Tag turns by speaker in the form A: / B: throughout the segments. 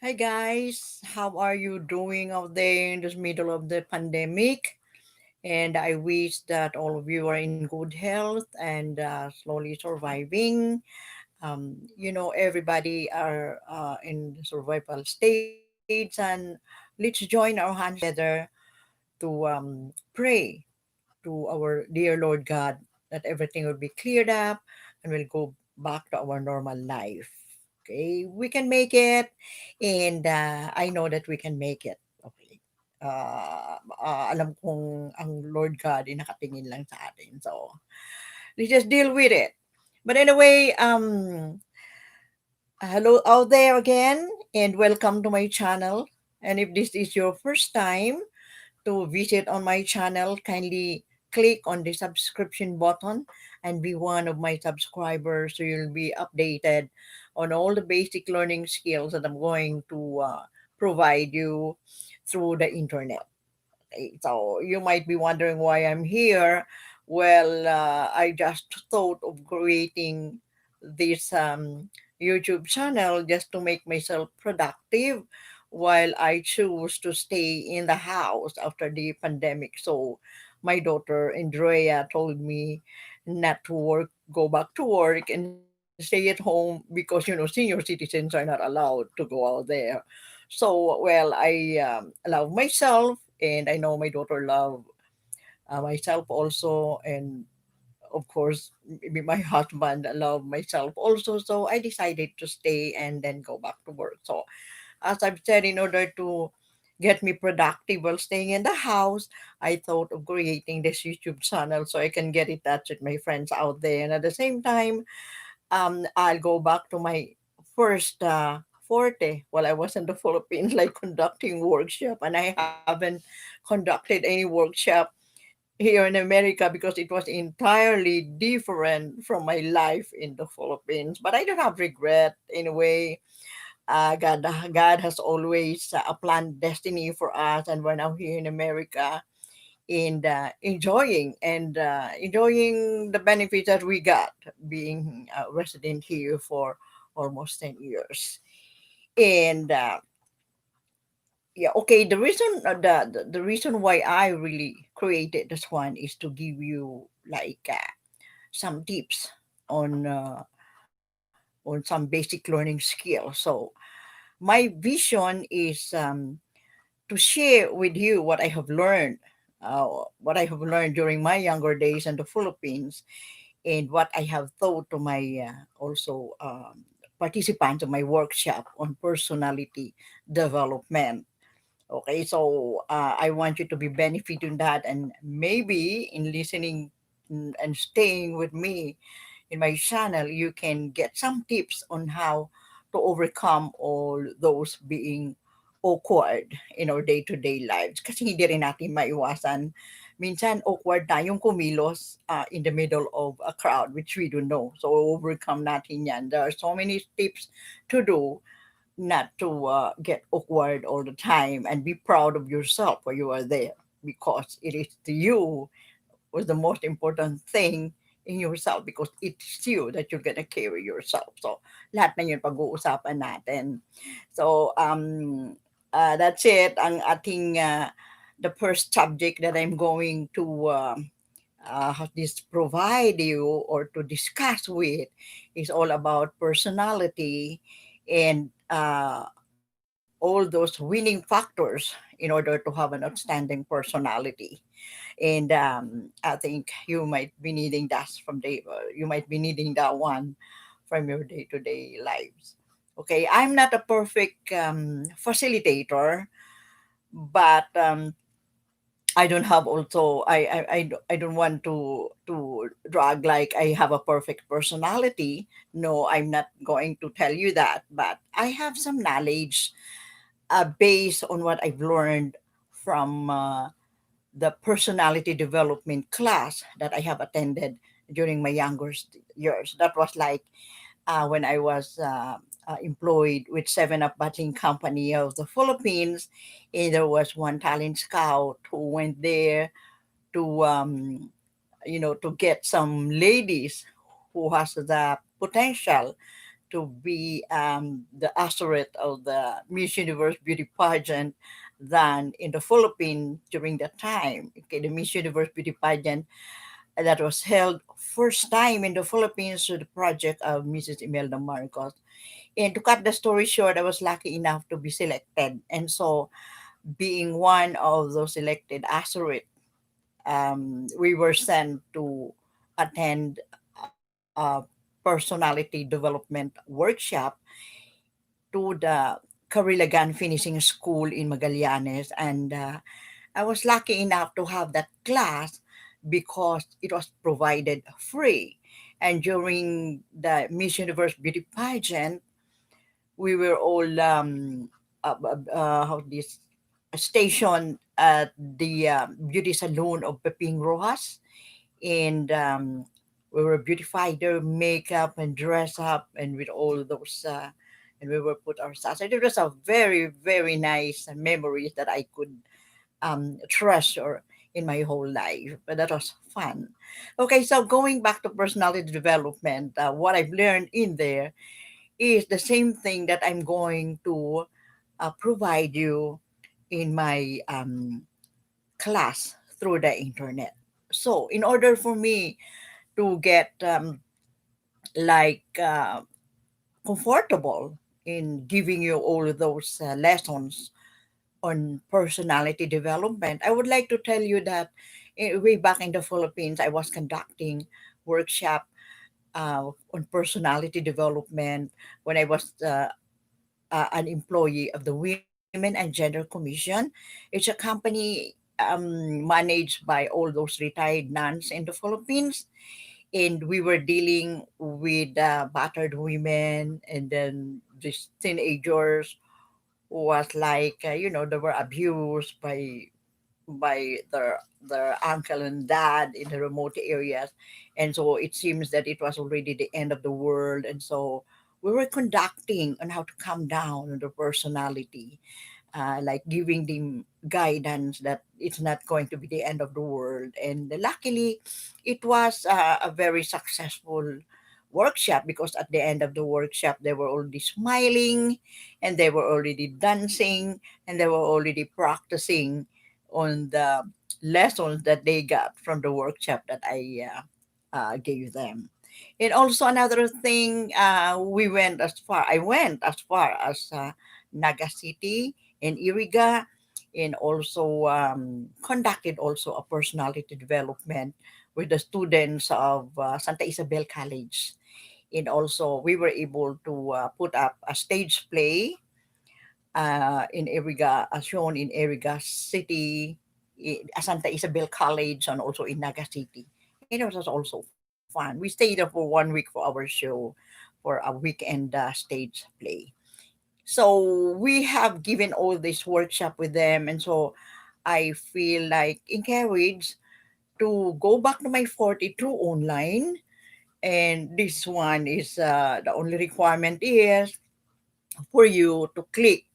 A: Hi guys, how are you doing out there in this middle of the pandemic? And I wish that all of you are in good health and slowly surviving. Everybody are in the survival stage, and let's join our hands together to pray to our dear Lord God that everything will be cleared up and we'll go back to our normal life. Okay, we can make it, and I know that we can make it. Okay. Alam kong ang Lord God ay nakatingin lang sa atin. So, let's just deal with it. But anyway, hello out there again, and welcome to my channel. And if this is your first time to visit on my channel, kindly click on the subscription button and be one of my subscribers so you'll be updated on all the basic learning skills that I'm going to provide you through the internet. Okay, so you might be wondering why I'm here. Well, I just thought of creating this YouTube channel just to make myself productive while I choose to stay in the house after the pandemic. So my daughter Andrea told me not to work, go back to work and stay at home because senior citizens are not allowed to go out there. So well, I love myself, and I know my daughter love myself also, and of course my husband love myself also. So I decided to stay and then go back to work. So as I've said, in order to get me productive while staying in the house, I thought of creating this YouTube channel so I can get in touch with my friends out there, and at the same time I'll go back to my first forte while I was in the Philippines, like conducting workshop, and I haven't conducted any workshop here in America because it was entirely different from my life in the Philippines. But I don't have regret anyway. God has always a planned destiny for us, and we're now here in America and enjoying the benefits that we got being a resident here for almost 10 years. And yeah, okay, the reason why I really created this one is to give you like some tips on some basic learning skills. So my vision is to share with you uh, what I have learned during my younger days in the Philippines, and what I have taught to my also participants of my workshop on personality development. Okay, so I want you to be benefiting that, and maybe in listening and staying with me in my channel, you can get some tips on how to overcome all those being awkward in our day-to-day lives. Kasi hindi rin natin maiwasan. Minsan awkward tayong kumilos in the middle of a crowd, which we don't know. So overcome natin yan. There are so many tips to do not to get awkward all the time, and be proud of yourself while you are there, because it is to you was the most important thing in yourself, because it's you that you're gonna carry yourself. So, lahat na yun pag-uusapan natin. So, that's it. The first subject that I'm going to this provide you or to discuss with is all about personality, and all those winning factors in order to have an outstanding personality. And I think you might be needing that you might be needing that one from your day-to-day lives. Okay, I'm not a perfect facilitator, but I don't have also I don't want to drag like I have a perfect personality. No, I'm not going to tell you that, but I have some knowledge based on what I've learned from the personality development class that I have attended during my years. That was like when I was employed with Seven Up Bottling Company of the Philippines, and there was one talent scout who went there to to get some ladies who has the potential to be the asterisk of the Miss Universe beauty pageant than in the Philippines during that time. Okay, the Miss Universe beauty pageant that was held first time in the Philippines through the project of Mrs. Imelda Marcos. And to cut the story short, I was lucky enough to be selected. And so, being one of those selected asterisk, we were sent to attend a personality development workshop to the Carilagan Finishing School in Magallanes. And I was lucky enough to have that class because it was provided free. And during the Miss Universe Beauty pageant, we were all how this stationed at the beauty salon of Peping Rojas, and we were beautified their makeup and dress up and with all those and we were put ourselves. And it was a very nice memories that I could treasure in my whole life. But that was fun. Okay, so going back to personality development, what I've learned in there is the same thing that I'm going to provide you in my class through the internet. So, in order for me to get like comfortable in giving you all of those lessons on personality development, I would like to tell you that way back in the Philippines, I was conducting workshop on personality development when I was an employee of the Women and Gender Commission. It's a company managed by all those retired nuns in the Philippines. And we were dealing with battered women and then these teenagers who was like, they were abused by their uncle and dad in the remote areas. And so it seems that it was already the end of the world. And so we were conducting on how to calm down on the personality, like giving them guidance that it's not going to be the end of the world. And luckily, it was a very successful workshop because at the end of the workshop, they were already smiling and they were already dancing and they were already practicing on the lessons that they got from the workshop that I gave them. And also another thing, I went as far as Naga City in Iriga, and also conducted also a personality development with the students of Santa Isabel College. And also we were able to put up a stage play in Iriga, as shown in Iriga City, Santa Isabel College, and also in Naga City. And it was also fun. We stayed there for 1 week for our show, for a weekend stage play. So we have given all this workshop with them, and so I feel like encouraged to go back to my 42 online. And this one is the only requirement is for you to click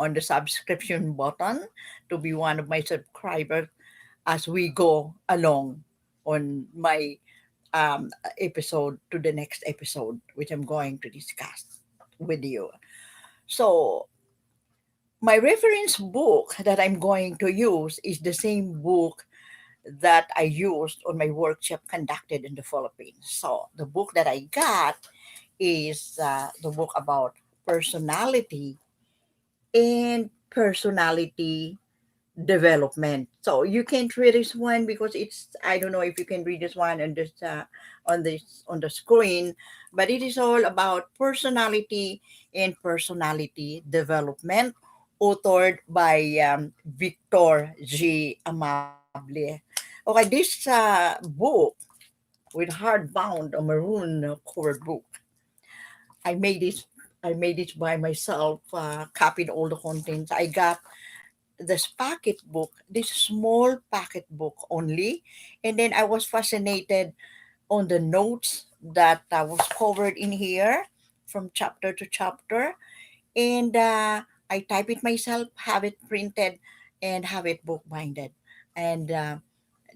A: on the subscription button to be one of my subscribers as we go along on my episode to the next episode, which I'm going to discuss with you. So, my reference book that I'm going to use is the same book that I used on my workshop conducted in the Philippines. So, the book that I got is the book about personality and personality development. So you can't read this one because it's, I don't know if you can read this one on the screen, but it is all about personality and personality development, authored by Victor G. Amable. Okay, this book with hardbound a maroon covered book. I made it. I made it by myself. Copied all the contents. I got this packet book, this small packet book only. And then I was fascinated on the notes that was covered in here from chapter to chapter. And I type it myself, have it printed, and have it book binded. And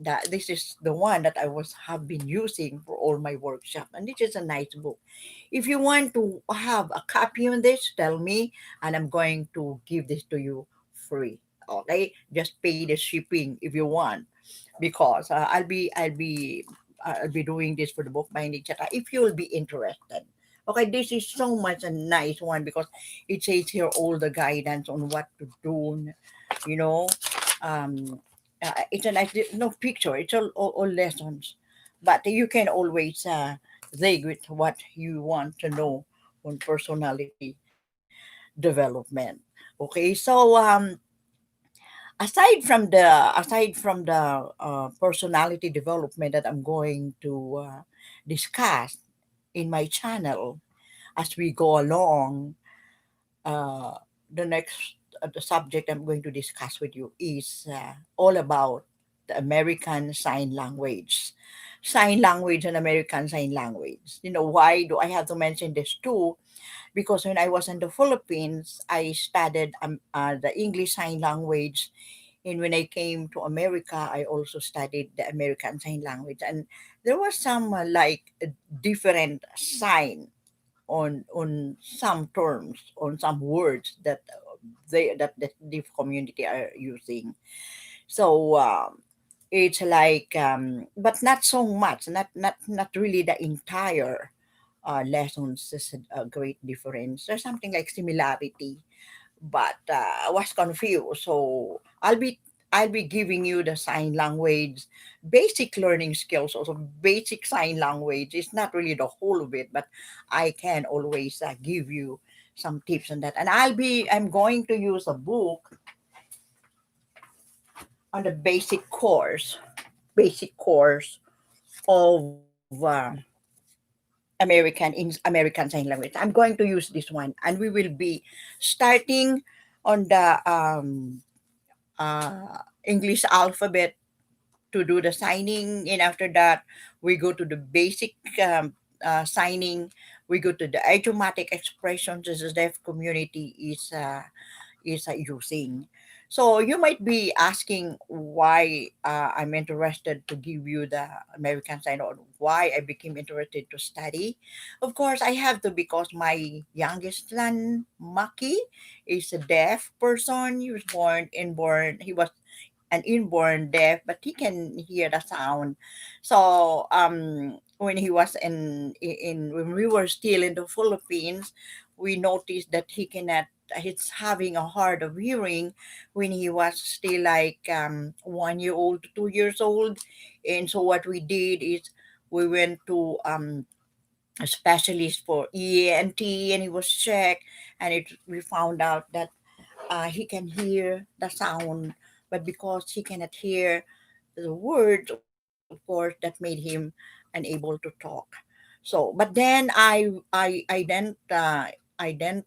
A: That this is the one that I was have been using for all my workshop, and this is a nice book. If you want to have a copy on this, tell me, and I'm going to give this to you free. Okay, just pay the shipping if you want, because I'll be doing this for the book binding, etc. If you'll be interested. Okay, this is so much a nice one because it says here all the guidance on what to do. You know, um, it's a nice no picture. It's all lessons, but you can always dig with what you want to know on personality development. Okay, so aside from the personality development that I'm going to discuss in my channel as we go along, uh, the next the subject I'm going to discuss with you is all about the American Sign Language. Sign language and American Sign Language. You know, why do I have to mention this too? Because when I was in the Philippines, I studied the English Sign Language. And when I came to America, I also studied the American Sign Language. And there was some different sign on some terms, on some words that that the community are using. So it's like, but not so much, not really the entire lessons. Is a great difference. There's something like similarity, but I was confused. So I'll be giving you the sign language, basic learning skills, also basic sign language. It's not really the whole of it, but I can always give you some tips on that. And I'm going to use a book on the basic course of American Sign Language. I'm going to use this one, and we will be starting on the English alphabet to do the signing, and after that, we go to the basic signing. We go to the idiomatic expressions as the deaf community is using. So you might be asking why I'm interested to give you the American Sign, or why I became interested to study. Of course, I have to because my youngest son, Maki, is a deaf person. He was he was an inborn deaf, but he can hear the sound. So when he was in when we were still in the Philippines, we noticed that he cannot. He's having a hard of hearing when he was still like 1 year old to 2 years old, and so what we did is we went to a specialist for ENT, and he was checked, and we found out that he can hear the sound, but because he cannot hear the words, of course, that made him unable to talk. So, but then I then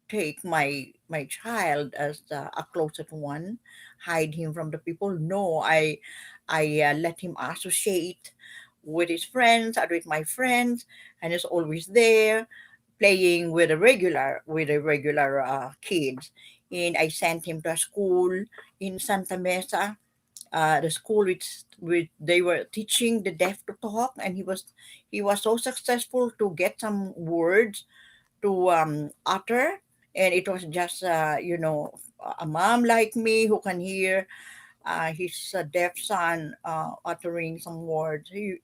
A: take my child as a closet one, hide him from the people. No, I let him associate with his friends or with my friends, and is always there playing with the regular kids. And I sent him to a school in Santa Mesa, the school which they were teaching the deaf to talk, and he was so successful to get some words to utter. And it was just a mom like me who can hear his deaf son uttering some words. You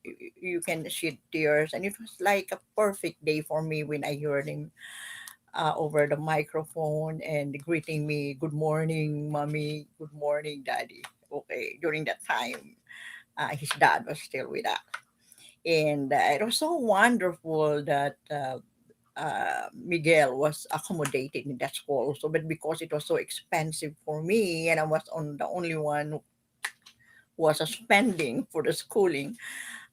A: can shed tears, and it was like a perfect day for me when I heard him over the microphone and greeting me, "Good morning, mommy. Good morning, daddy." Okay, during that time, his dad was still with us, and it was so wonderful that. Miguel was accommodated in that school also, but because it was so expensive for me and I was on the only one who was spending for the schooling,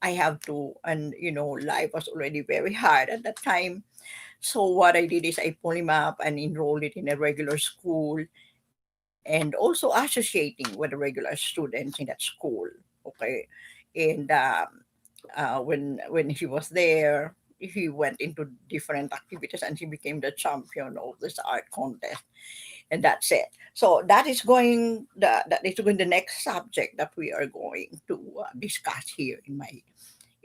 A: I have to, and life was already very hard at that time. So what I did is I pull him up and enrolled it in a regular school, and also associating with the regular students in that school. Okay, and when he was there, he went into different activities and he became the champion of this art contest. and that's it. So that is going the next subject that we are going to discuss here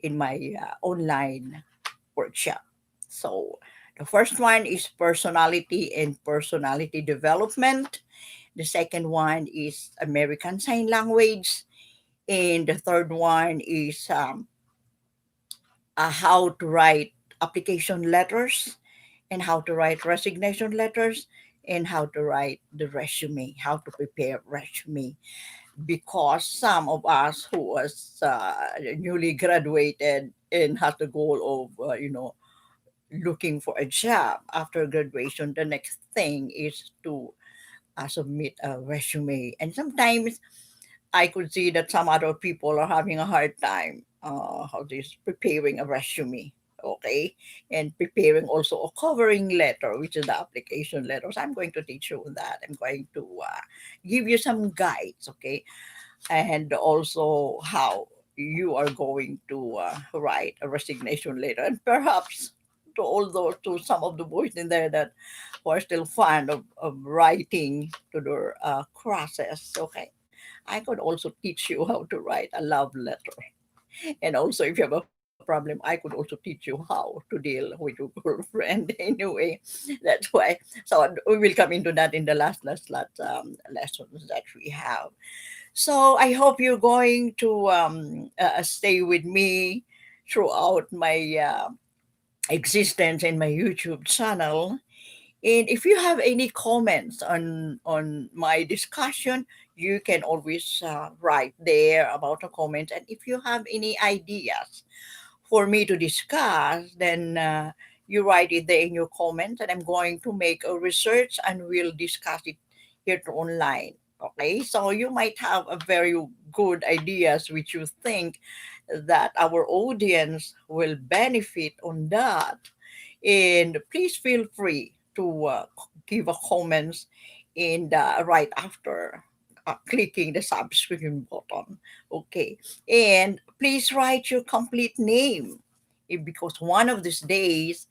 A: in my online workshop. So the first one is personality and personality development. The second one is American Sign Language, and the third one is how to write application letters, and how to write resignation letters, and how to write the resume, how to prepare resume. Because some of us who was newly graduated and has the goal of looking for a job after graduation, the next thing is to submit a resume. And sometimes I could see that some other people are having a hard time how this preparing a resume, okay, and preparing also a covering letter, which is the application letter. So I'm going to teach you that. I'm going to give you some guides, okay, and also how you are going to write a resignation letter, and perhaps to some of the boys in there that who are still fond of writing to their crosses. Okay, I could also teach you how to write a love letter. And also, if you have a problem, I could also teach you how to deal with your girlfriend. Anyway, that's why. So we will come into that in the last lessons that we have. So I hope you're going to stay with me throughout my existence in my YouTube channel. And if you have any comments on my discussion, you can always write there about a comment. And if you have any ideas for me to discuss, then you write it there in your comments, and I'm going to make a research and we'll discuss it here online. Okay, so you might have a very good ideas which you think that our audience will benefit on that, and please feel free to give a comments in the right after clicking the subscription button. Okay, and please write your complete name, because one of these days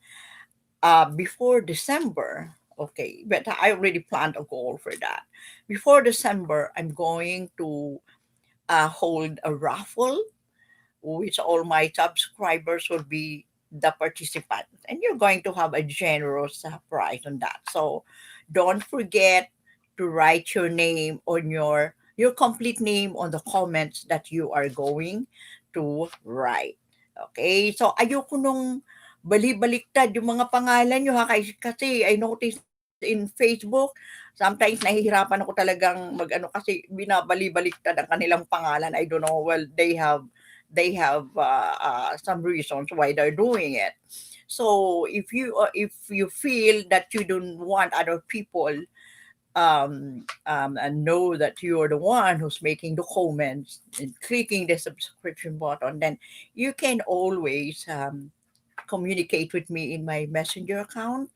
A: before December. Okay, but I already planned a goal for that. Before December, I'm going to hold a raffle, which all my subscribers will be the participants, and you're going to have a generous prize on that. So don't forget to write your name on your complete name on the comments that you are going to write. Okay, so ayoko nung bali-baliktad yung mga pangalan nyo ha, kasi I noticed in Facebook, sometimes nahihirapan ako talagang mag-ano kasi binabali-baliktad ang kanilang pangalan. I don't know, well, they have some reasons why they're doing it. So if you feel that you don't want other people and know that you're the one who's making the comments and clicking the subscription button, then you can always communicate with me in my messenger account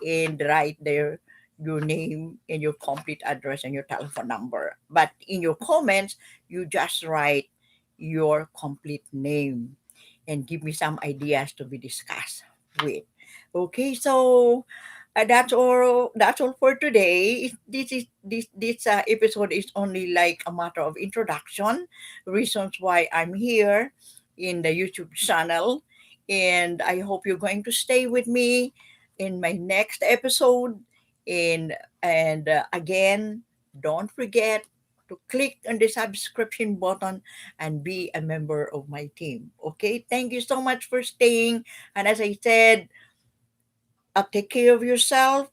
A: and write there your name and your complete address and your telephone number. But in your comments, you just write your complete name and give me some ideas to be discussed with. Okay, so that's all for today. This episode is only like a matter of introduction, reasons why I'm here in the YouTube channel, and I hope you're going to stay with me in my next episode. And again, don't forget to click on the subscription button and be a member of my team. Okay, thank you so much for staying. And as I said, take care of yourself.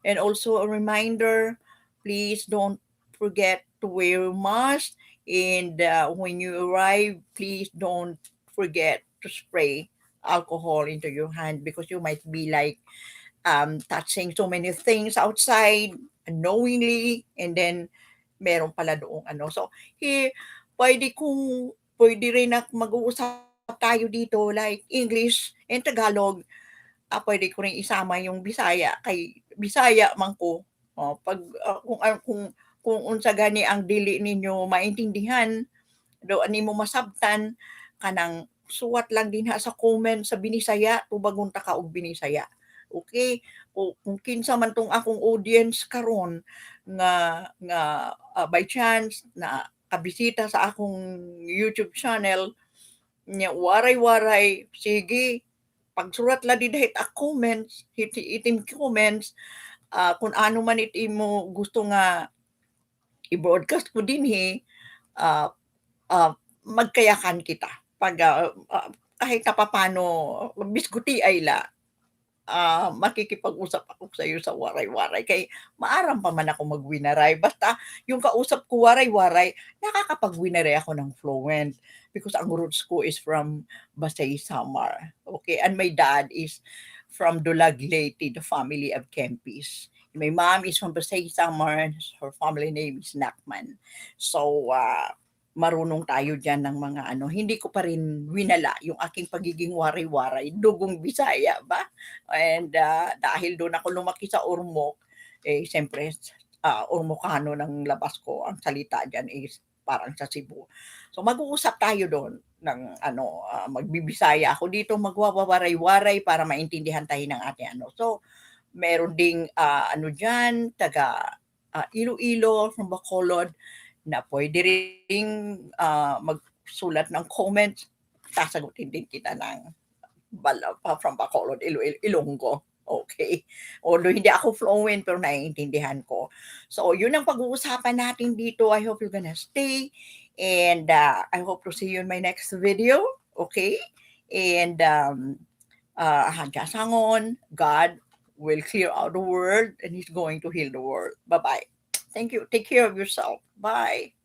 A: And also a reminder, please don't forget to wear a mask. And when you arrive, please don't forget to spray alcohol into your hand, because you might be like touching so many things outside unknowingly, and then meron pala doong ano. So, here, pwede rin na mag-uusap tayo dito like English and Tagalog. Pwede ko rin isama yung Bisaya kay Bisaya man ko. Pag kung unsa gani ang dili ninyo maintindihan, do ani mo masabtan kanang suwat lang dinha sa comment sa Binisaya, tubagon ta ka og Binisaya. Okay, o kung kinsa man 'tong akong audience karon nga by chance na kabisita sa akong YouTube channel, nya waray-waray, sige pagsurat lang din dahit a comments, itim comments, kung ano man it imo gusto nga i-broadcast ko dinhi, ah, magkayakan kita pag, kahit na papaano bisguti ay la, makikipag-usap ako sa iyo sa waray-waray kay maaram pa man ako magwinaray basta yung kausap ko waray-waray nakakapagwinaray ako ng fluent because ang roots ko is from Basay, Samar, okay, and my dad is from Dulag, Leyte, the family of Kempis. My mom is from Basay, Samar, her family name is Nakman. So, marunong tayo diyan ng mga ano, hindi ko pa rin winala yung aking pagiging waray-waray, dugong Bisaya ba? And, dahil do'n ako lumaki sa Ormoc, eh, siyempre, Ormocano ng labas ko, ang salita diyan is parang sa Cebu. So, mag-uusap tayo do'n ng ano, magbibisaya ako dito, magwawaray-waray para maintindihan tayo ng ating ano. So, meron ding, ano diyan, taga, Iloilo, from Bacolod, na puwede ring, magsulat ng comments, sasagutin din kita ng from Bacolod, Ilonggo, okey. Although hindi ako fluent pero naiintindihan ko. So yun ang pag-uusapan natin dito. I hope you're gonna stay and, I hope to see you in my next video, okay? And, hanggang God will clear out the world and He's going to heal the world. Bye-bye. Thank you. Take care of yourself. Bye.